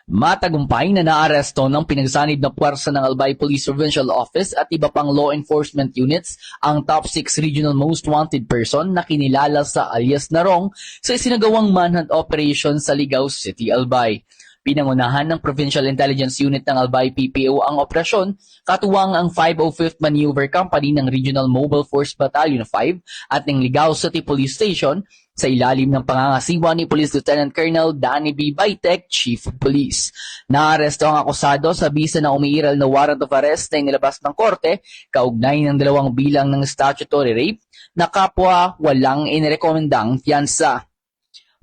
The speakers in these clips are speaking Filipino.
Matagumpay na naaresto ng pinagsanib na puwersa ng Albay Police Provincial Office at iba pang law enforcement units ang top 6 regional most wanted person na kinilala sa alias Narong sa isinagawang manhunt operation sa Ligao City, Albay. Pinangunahan ng Provincial Intelligence Unit ng Albay PPO ang operasyon, katuwang ang 505th Maneuver Company ng Regional Mobile Force Battalion 5 at ng Ligao City Police Station sa ilalim ng pangangasiwa ni Police Lieutenant Colonel Danny B. Baitek, Chief of Police. Naaresto ang akusado sa bisa na umiiral na warrant of arrest na inilabas ng korte kaugnay ng 2 bilang ng statutory rape na kapwa walang inirekomendang fiansa.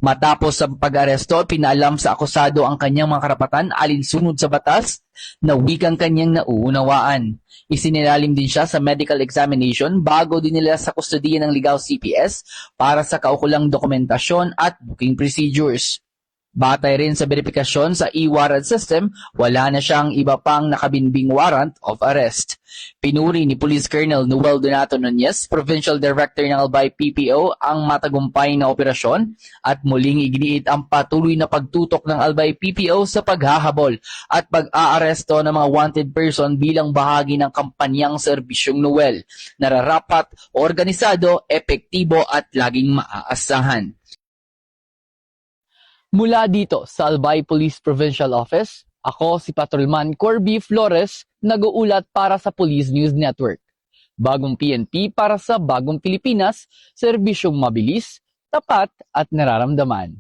Matapos sa pag-aresto, pinaalam sa akusado ang kanyang mga karapatan alinsunod sa batas na wikang kanyang nauunawaan. Isinilalim din siya sa medical examination bago dinila sa kustodiya ng Ligao CPS para sa kaukulang dokumentasyon at booking procedures. Batay rin sa verifikasyon sa e-warrant system, wala na siyang iba pang nakabinbing warrant of arrest. Pinuri ni Police Colonel Noel Donato Nunez, Provincial Director ng Albay PPO, ang matagumpay na operasyon at muling iginiit ang patuloy na pagtutok ng Albay PPO sa paghahabol at pag-aaresto ng mga wanted person bilang bahagi ng kampanyang Serbisyong Noel, nararapat, organisado, epektibo at laging maaasahan. Mula dito sa Albay Police Provincial Office, ako si Patrolman Corby Flores, nag-uulat para sa Police News Network. Bagong PNP para sa bagong Pilipinas, serbisyong mabilis, tapat at nararamdaman.